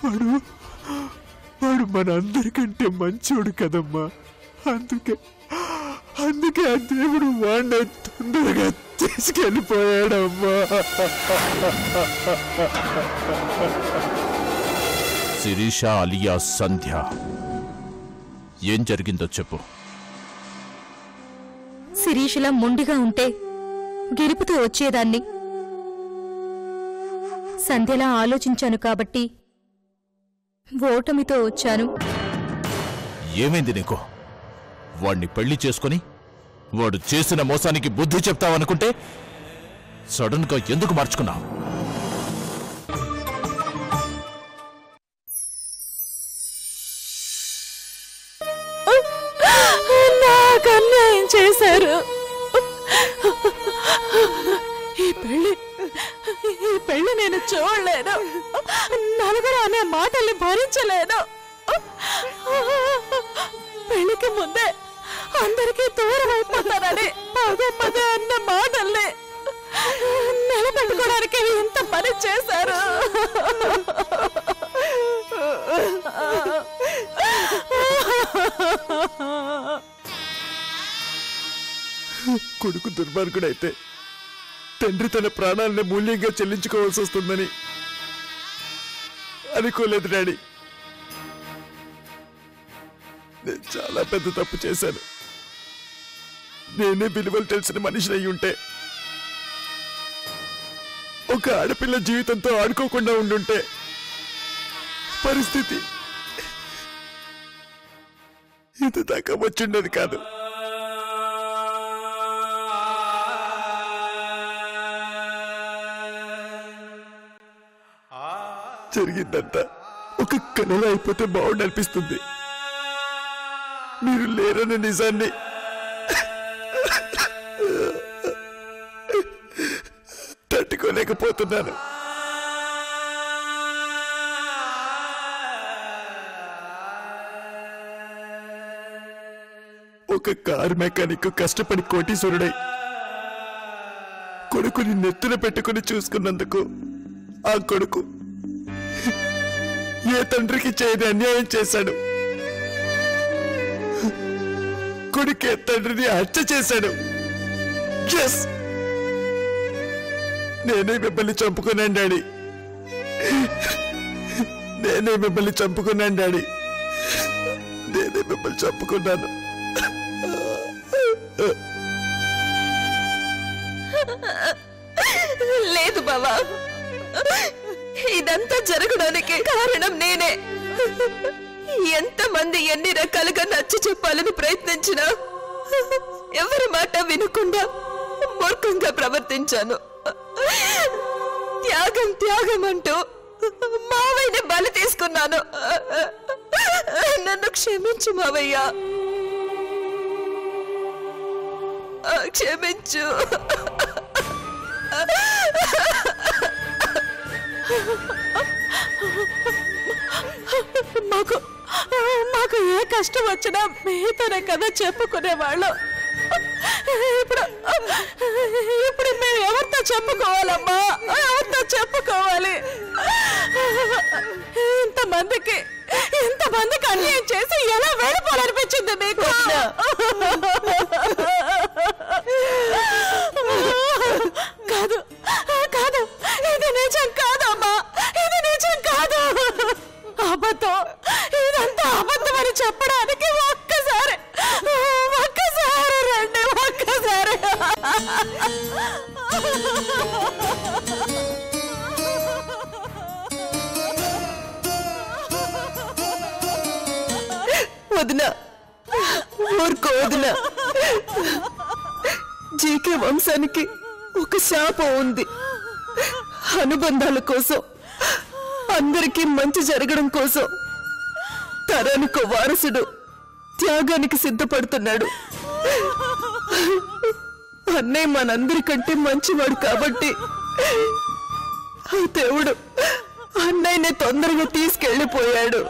వాడు వాడు మనందరికంటే మంచోడు కదమ్మా. అందుకే అందుకే ఆ దేవుడు వాడిని తొందరగా తీసుకెళ్ళిపోయాడమ్మా. శిరీష అలియా సంధ్య, ఏం జరిగిందో చెప్పు. శిరీషలా మొండిగా ఉంటే గెలుపుతో వచ్చేదాన్ని. సంధ్యలా ఆలోచించాను కాబట్టి ఓటమితో వచ్చాను. ఏమైంది నీకు? వాణ్ణి పెళ్లి చేసుకుని వాడు చేసిన మోసానికి బుద్ధి చెప్తావనుకుంటే సడన్ గా ఎందుకు మార్చుకున్నావు? నాకు అన్యాయం చేశారు. ఈ పెళ్లి నేను చూడలేను. నలుగురు అనే మాటల్ని భరించలేను. పెళ్లికి ముందే అందరికీ దూరం అయిపోతానని పదే పదే అన్న మాటల్ని నిలబెట్టుకోవడానికి ఎంత పని చేశారు. కొడుకు దుర్మార్గుడైతే తండ్రి తన ప్రాణాలను మూల్యంగా చెల్లించుకోవాల్సి వస్తుందని అనుకోలేదు డాడీ. నేను చాలా పెద్ద తప్పు చేశాను. నేనే విలువలు తెలిసిన మనిషిని అయి ఉంటే, ఒక ఆడపిల్ల జీవితంతో ఆడుకోకుండా ఉండుంటే పరిస్థితి ఇంత దాకా వచ్చిండేది కాదు. జరిగిందంతా ఒక కళలో అయిపోతే బాగుండి అనిపిస్తుంది. మీరు లేరన్న నిజాన్ని తట్టుకోలేకపోతున్నాను. ఒక కారు మెకానిక్ కష్టపడి కోటీశ్వరుడై కొడుకుని నెత్తున పెట్టుకుని చూసుకున్నందుకు ఆ కొడుకు ఏ తండ్రికి చేయని అన్యాయం చేశాడు. కొడుకే తండ్రిని హత్య చేశాడు. నేనే మిమ్మల్ని చంపుకున్నాను డాడీ. నేనే మిమ్మల్ని చంపుకున్నాను డాడీ. నేనే మిమ్మల్ని చంపుకున్నాను. లేదు బావా, ఇదంతా జరగడానికి కారణం నేనే. ఎంతమంది ఎన్ని రకాలుగా నచ్చ చెప్పాలని ప్రయత్నించినా ఎవరి మాట వినకుండా మూర్ఖంగా ప్రవర్తించాను. త్యాగం త్యాగం అంటూ మావయ్యని బలి తీసుకున్నాను. నన్ను క్షమించు మావయ్య, క్షమించు. మాకు ఏ కష్టం వచ్చినా మీతోనే కదా చెప్పుకునేవాళ్ళం. ఇప్పుడు మేము ఎవరితో చెప్పుకోవాలమ్మా? ఎవరితో చెప్పుకోవాలి? ఇంతమందికి అన్యాయం చేసి ఎలా వెళ్ళిపోవాలనిపించింది మీకు? కాదు కాదు, ఇది నిజం కాదమ్మా, ఇది నిజం కాదు. అబద్ధం, ఇదంతా అబద్ధం అని చెప్పడానికి ఒక్కసారి రండి, ఒక్కసారి. వదిన, ఊరుకో వదిన. జీకే వంశానికి ఒక శాపం ఉంది. అనుబంధాల కోసం, అందరికీ మంచి జరగడం కోసం తరానికో వారసుడు త్యాగానికి సిద్ధపడుతున్నాడు. అన్నయ్య మనందరికంటే మంచివాడు కాబట్టి ఆ దేవుడు అన్నయ్యని తొందరగా తీసుకెళ్ళిపోయాడు.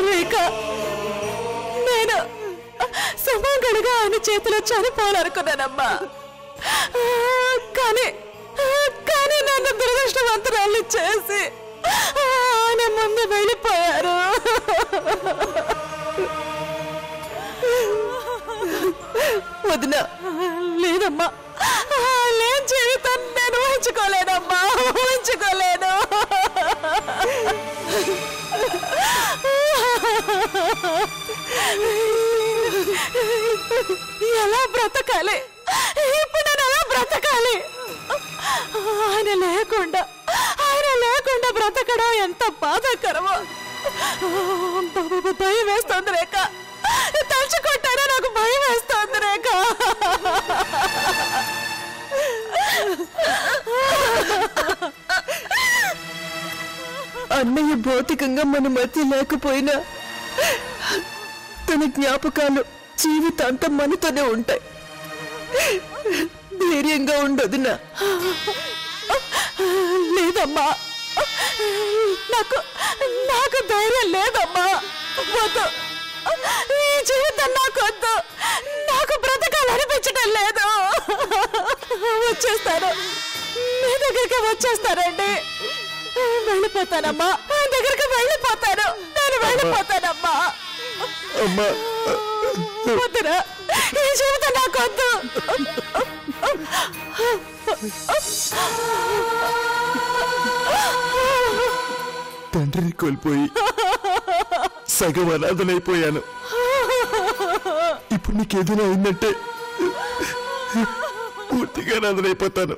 రేఖ, వాడి చేతిలో చనిపోవాలనుకున్నానమ్మా. కానీ కానీ నన్ను దురదృష్టవంతురాలు చేసి ఆయన ముందు వెళ్ళిపోయారు. వదినా, లేదమ్మా, లేని జీవితం నేను ఊహించుకోలేనమ్మా, ఊహించుకోలేను. ఎలా బ్రతకాలి ఇప్పుడు? నేను ఎలా బ్రతకాలి? ఆయన లేకుండా బ్రతకడం ఎంత బాధాకరమో. భయం వేస్తోంది రేఖ, తలుచుకుంటారా నాకు భయం వేస్తోంది రేఖ. అన్నయ్య భౌతికంగా మన మధ్య లేకపోయినా తన జ్ఞాపకాలు జీవితాంతం మనతోనే ఉంటాయి. ధైర్యంగా ఉండదునా? లేదమ్మా, నాకు ధైర్యం లేదమ్మా. వద్దు, ఈ జీవితం నాకు వద్దు. నాకు బ్రతకాలనిపించడం లేదు. వచ్చేస్తాను, మీ దగ్గరికి వచ్చేస్తానండి. వెళ్ళిపోతానమ్మా, మీ దగ్గరికి వెళ్ళిపోతాను. నేను వెళ్ళిపోతానమ్మా. వద్దురా, ఈ జీవితం నాకు వద్దు. తండ్రిని కోల్పోయి సగం అనాథనైపోయాను. ఇప్పుడు నీకేదైనా అయిందంటే పూర్తిగా అనాథనైపోతాను.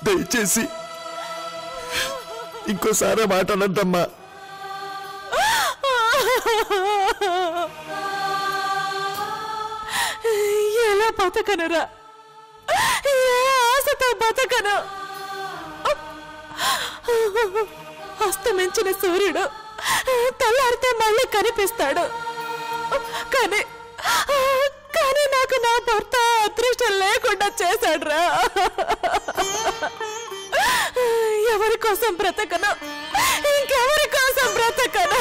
దయచేసి ఇంకోసారి మాట అనద్దమ్మా. ఎలా బతకనురా? ఏ ఆశతో బతకను? అస్తమించిన సూర్యుడు తెల్లారితే మళ్ళీ కనిపిస్తాడు. కానీ నాకు నా భర్త అదృష్టం లేకుండా చేశాడురా. ఎవరి కోసం బ్రతకను? ఇంకెవరి కోసం బ్రతకను?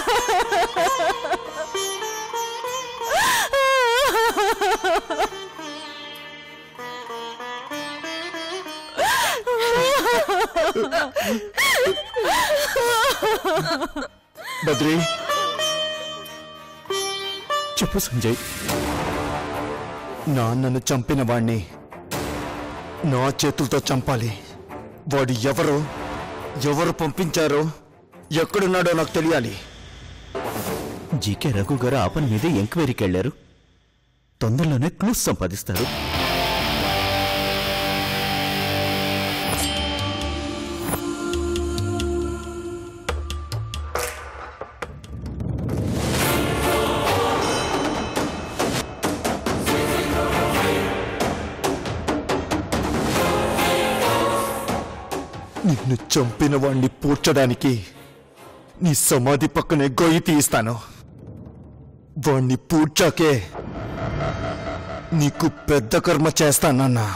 బద్రి, చెప్పు సంజయ్. నాన్నను చంపిన వాణ్ణి నా చేతులతో చంపాలి. వాడు ఎవరు పంపించారో, ఎక్కడున్నాడో నాకు తెలియాలి. జీకే రఘు గారు ఆ పని మీదే ఎంక్వైరీకి వెళ్లారు. తొందరలోనే క్లూస్ సంపాదిస్తారు. నిన్ను చంపిన వాణ్ణి పూడ్చడానికి నీ సమాధి పక్కనే గొయ్యి తీస్తాను. వాణ్ణి పూడ్చాకే నీకు పెద్ద కర్మ చేస్తానన్నా.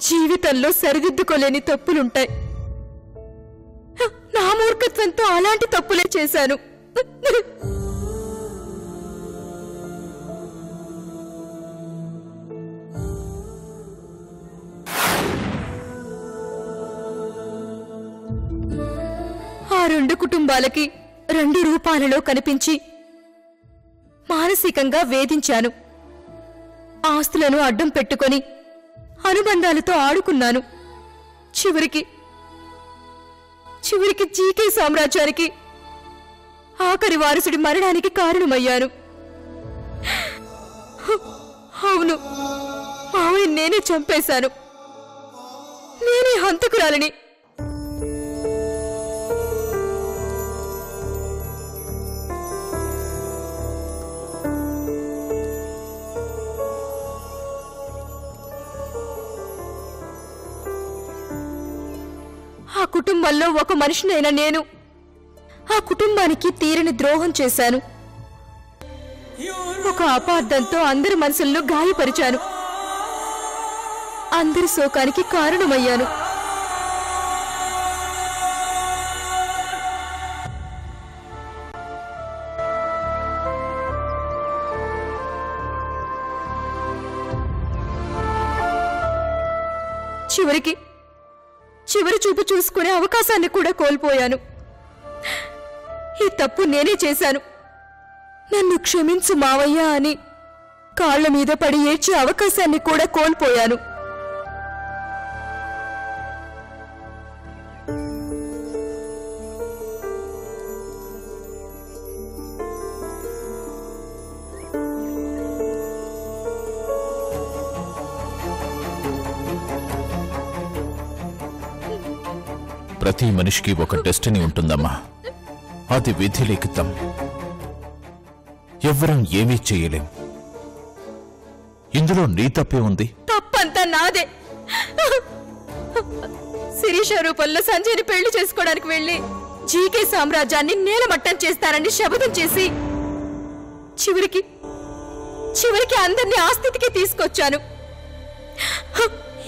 జీవితంలో సరిదిద్దుకోలేని తప్పులుంటాయి. నా మూర్ఖత్వంతో అలాంటి తప్పులే చేశాను. ఆ రెండు కుటుంబాలకి రెండు రూపాలలో కనిపించి మానసికంగా వేధించాను. ఆస్తులను అడ్డం పెట్టుకొని అనుబంధాలతో ఆడుకున్నాను. చివరికి జీకే సామ్రాజ్యానికి ఆఖరి వారసుడి మరణానికి కారణమయ్యాను. అవును, మావయ్య నేనే చంపేశాను. నేనే హంతకురాలిని. ఆ కుటుంబంలో ఒక మనిషినైనా నేను ఆ కుటుంబానికి తీరని ద్రోహం చేశాను. ఒక అపార్థంతో అందరి మనసులను గాయపరిచాను. అందరి శోకానికి కారణమయ్యాను. చివరి చూపు చూసుకునే అవకాశాన్ని కూడా కోల్పోయాను. ఈ తప్పు నేనే చేశాను. నన్ను క్షమించు మావయ్య అని కాళ్ల మీద పడి ఏడ్చే అవకాశాన్ని కూడా కోల్పోయాను. ప్రతి మనిషికి ఒక డెస్టినీ ఉంటుందమ్మా. అది విధి లిఖితం. ఎవ్వరం ఏమీ చేయలేం. ఇందులో నీ తప్పే ఉంది. తప్పంతా నాదే. శిరీష రూపంలో సంజయ్ని పెళ్లి చేసుకోవడానికి వెళ్లి జీకే సామ్రాజ్యాన్ని నేలమట్టం చేస్తారని శపథం చేసి చివరికి అందరినీ ఆ స్థితికి తీసుకొచ్చాను.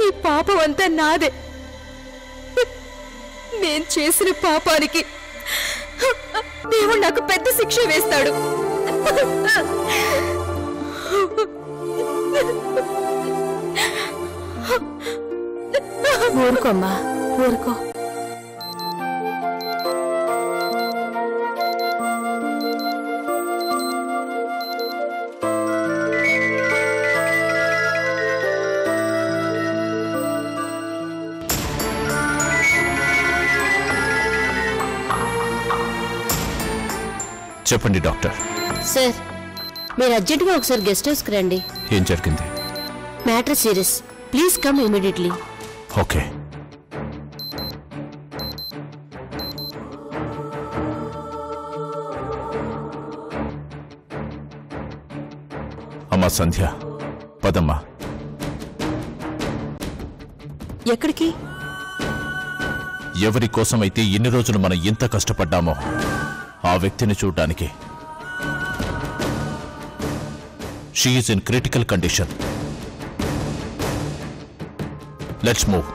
ఈ పాపం అంతా నాదే. నేను చేసిన పాపానికి దేవుడు నాకు పెద్ద శిక్ష వేస్తాడు. ఊరుకోమ్మా, ఊరుకో. చెప్పండి డాక్టర్. సార్, మీరు అర్జెంటుగా ఒకసారి గెస్ట్ హౌస్కి రండి. ఏం జరిగింది? Matter serious. Please come immediately. Okay. అమ్మా సంధ్య, పదమ్మా. ఎక్కడికి? ఎవరి కోసమైతే ఇన్ని రోజులు మనం ఇంత కష్టపడ్డామో ఆ వ్యక్తిని చూడడానికి. She is in critical condition. Let's move.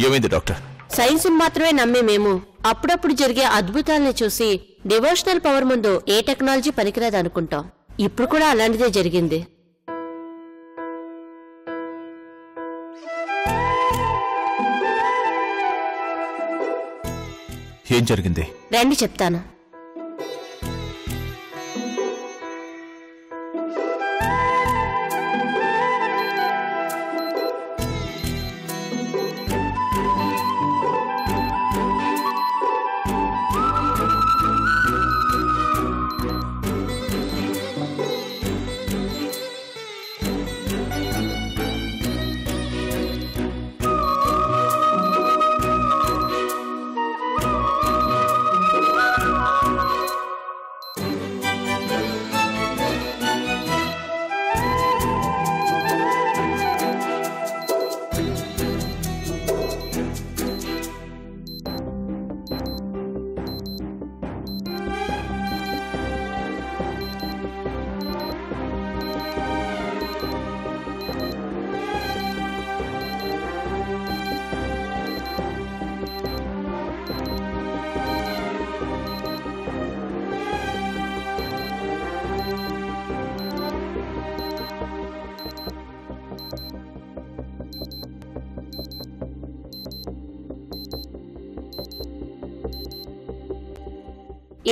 ఏమైంది డాక్టర్? సైన్స్ మాత్రమే నమ్మే మేము అప్పుడప్పుడు జరిగే అద్భుతాలని చూసి డివోషనల్ పవర్ ముందు ఏ టెక్నాలజీ పనికిరాదు అనుకుంటాం. ఇప్పుడు కూడా అలాంటిదే జరిగింది. ఏం జరిగింది? రండి చెప్తాను.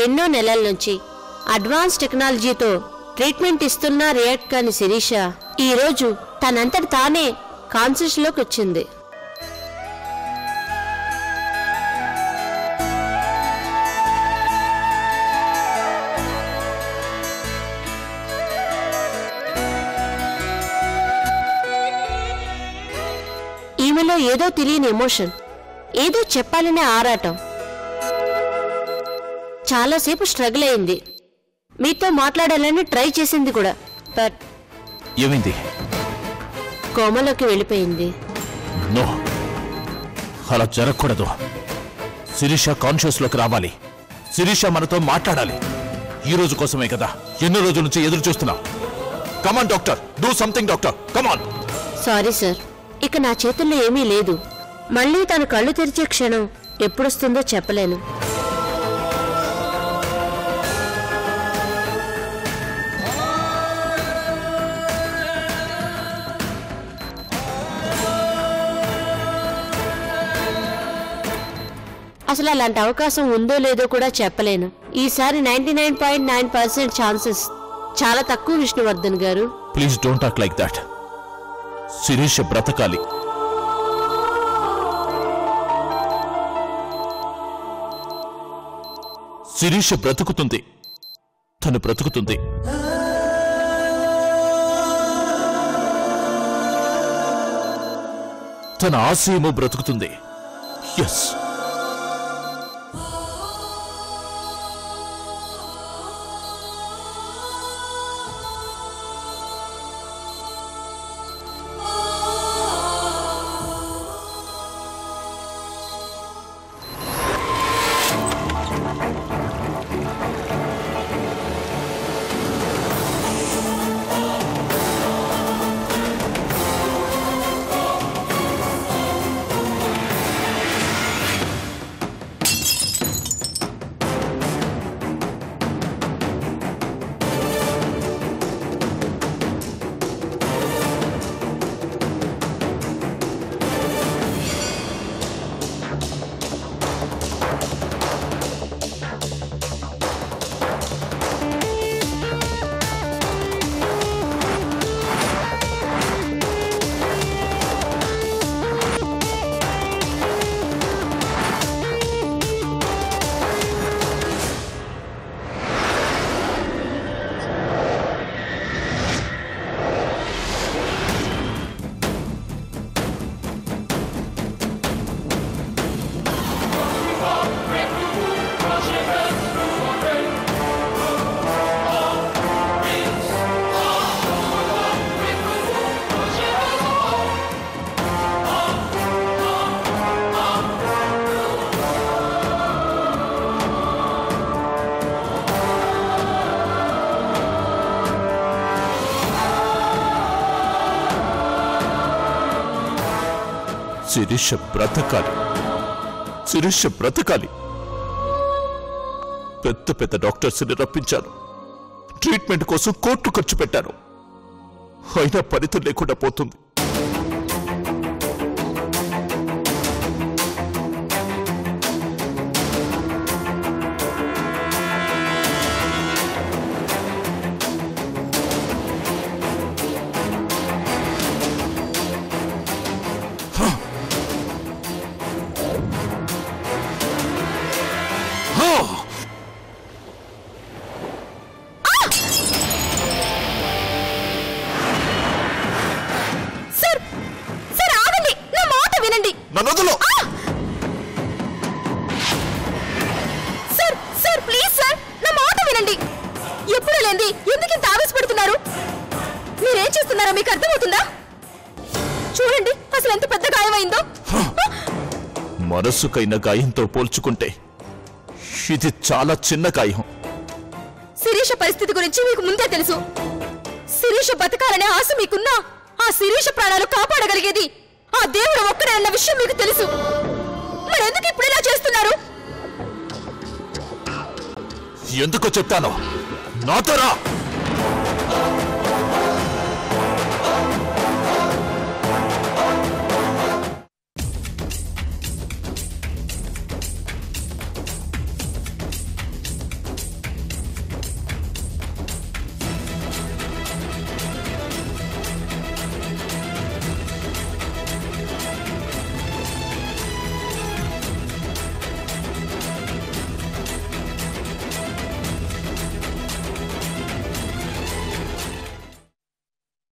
ఎన్నో నెలల నుంచి అడ్వాన్స్ టెక్నాలజీతో ట్రీట్మెంట్ ఇస్తున్నా రియాక్ట్ కాని శిరీష ఈరోజు తనంతటి తానే కాన్షియస్ లోకి వచ్చింది. ఈమెలో ఏదో తెలియని ఎమోషన్, ఏదో చెప్పాలనే ఆరాటం. చాలాసేపు స్ట్రగుల్ అయింది, మీతో మాట్లాడాలని ట్రై చేసింది కూడా. బట్ ఏమైంది? కోమలోకి వెళ్ళిపోయింది. నో, అలా జరగకూడదు. శిరీష కాన్షియస్ లోకి రావాలి. శిరీష మనతో మాట్లాడాలి. ఈ రోజు కోసమే కదా ఎన్నో రోజుల నుంచి ఎదురు చూస్తున్నాం. Come on doctor, do something doctor, come on. Sorry sir, ఇక నా చేతుల్లో ఏమీ లేదు. మళ్ళీ తను కళ్ళు తెరిచే క్షణం ఎప్పుడొస్తుందో చెప్పలేను. అసలు అలాంటి అవకాశం ఉందో లేదో కూడా చెప్పలేను. ఈసారి 99.9% ఛాన్సెస్ చాలా తక్కువ Vishnuvardhan garu. Please don't talk like that. Sirisha బ్రతకాలి. శిరీష బ్రతుకుతుంది. తను బ్రతుకుతుంది. తన ఆశయము బ్రతుకుతుంది. ఎస్, శిరీష బ్రతకాలి. శిరీష బ్రతకాలి. పెద్ద పెద్ద డాక్టర్స్ని రప్పించాను. ట్రీట్మెంట్ కోసం కోట్లు ఖర్చు పెట్టాను. అయినా ఫలితం లేకుండా పోతుంది. మనసుకైన గాయంతో పోల్చుకుంటే ఇది చాలా చిన్న గాయం. శిరీష పరిస్థితి గురించి మీకు ముందే తెలుసు. శిరీష బతకాలనే ఆశ మీకున్నా ఆ శిరీష ప్రాణాలు కాపాడగలిగేది ఆ దేవుడు ఒక్కడే అన్న విషయం మీకు తెలుసు. మరెందుకు ఇప్పుడు ఇలా చేస్తున్నారు? ఎందుకో చెప్తాను, నాతో రా.